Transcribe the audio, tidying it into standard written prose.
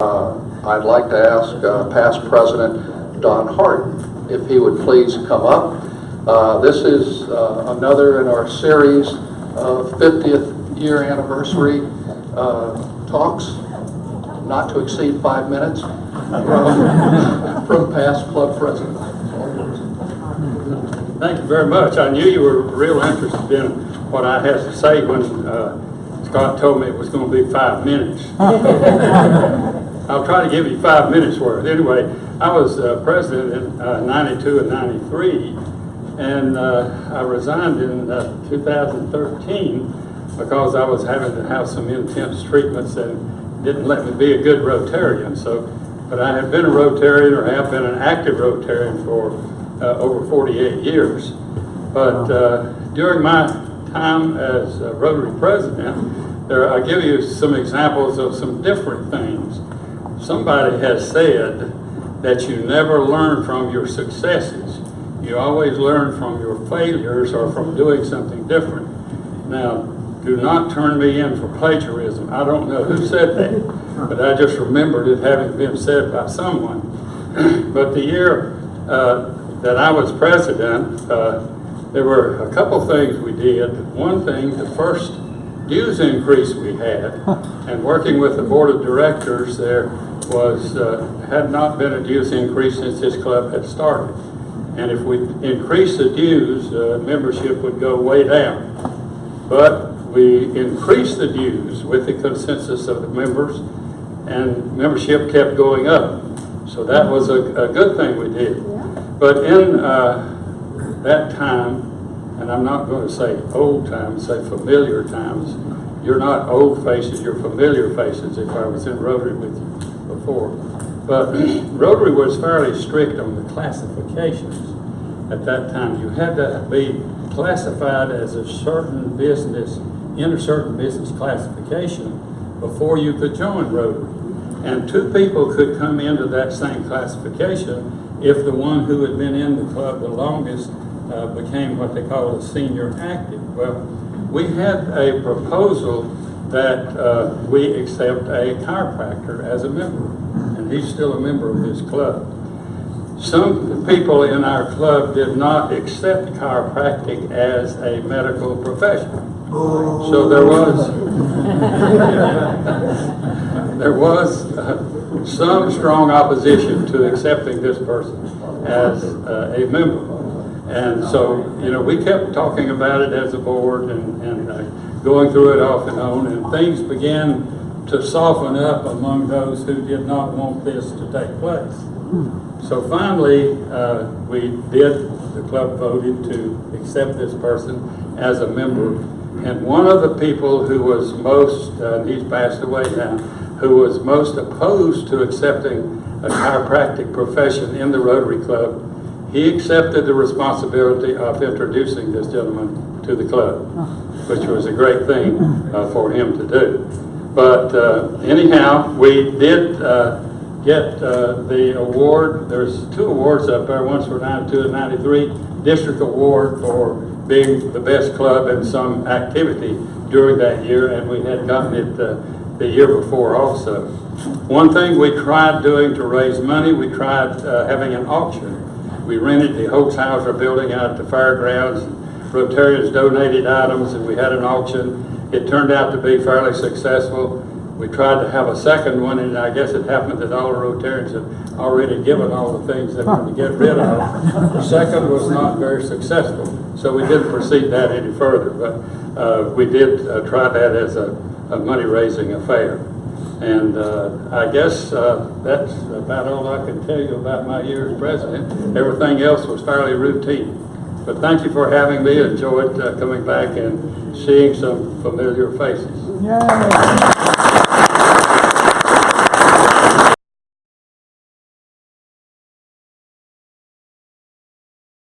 I'd like to ask past President Don Hart if he would please come up. This is another in our series of 50th year anniversary talks, not to exceed 5 minutes, from past club president. Thank you very much. I knew you were real interested in what I had to say when Scott told me it was going to be 5 minutes. I'll try to give you 5 minutes worth. Anyway, I was president in 92 and 93, and I resigned in 2013 because I was having to have some intense treatments and didn't let me be a good Rotarian. But I have been a Rotarian, or have been an active Rotarian for over 48 years. But during my time as Rotary president, I'll give you some examples of some different things. Somebody has said that you never learn from your successes. You always learn from your failures or from doing something different. Now, do not turn me in for plagiarism. I don't know who said that, but I just remembered it having been said by someone. But the year that I was president, there were a couple things we did. One thing, the first dues increase we had, and working with the board of directors, there was had not been a dues increase since this club had started. And if we increased the dues, membership would go way down. But we increased the dues with the consensus of the members, and membership kept going up. So that was a good thing we did. But in that time, and I'm not going to say old times, say familiar times. You're not old faces, you're familiar faces if I was in Rotary with you before. But Rotary was fairly strict on the classifications at that time. You had to be classified as a certain business, in a certain business classification before you could join Rotary. And two people could come into that same classification if the one who had been in the club the longest became what they call a senior active. Well, we had a proposal that we accept a chiropractor as a member, and he's still a member of this club. Some people in our club did not accept chiropractic as a medical profession. So there was some strong opposition to accepting this person as a member. And so, you know, we kept talking about it as a board and going through it off and on, and things began to soften up among those who did not want this to take place. So finally, the club voted to accept this person as a member. And one of the people who was most, he's passed away now, who was most opposed to accepting a chiropractic profession in the Rotary Club, he accepted the responsibility of introducing this gentleman to the club, which was a great thing for him to do. But anyhow, we did get the award. There's two awards up there, one's for 92 and 93, district award for being the best club in some activity during that year, and we had gotten it the year before also. One thing we tried doing to raise money, we tried having an auction. We rented the Holtzhauser building out at the fairgrounds. Rotarians donated items, and we had an auction. It turned out to be fairly successful. We tried to have a second one, and I guess it happened that all the Rotarians had already given all the things they wanted to get rid of. The second was not very successful, so we didn't proceed that any further. But we did try that as a money-raising affair. And I guess that's about all I can tell you about my year as president. Everything else was fairly routine. But thank you for having me. Enjoyed coming back and seeing some familiar faces. Yay.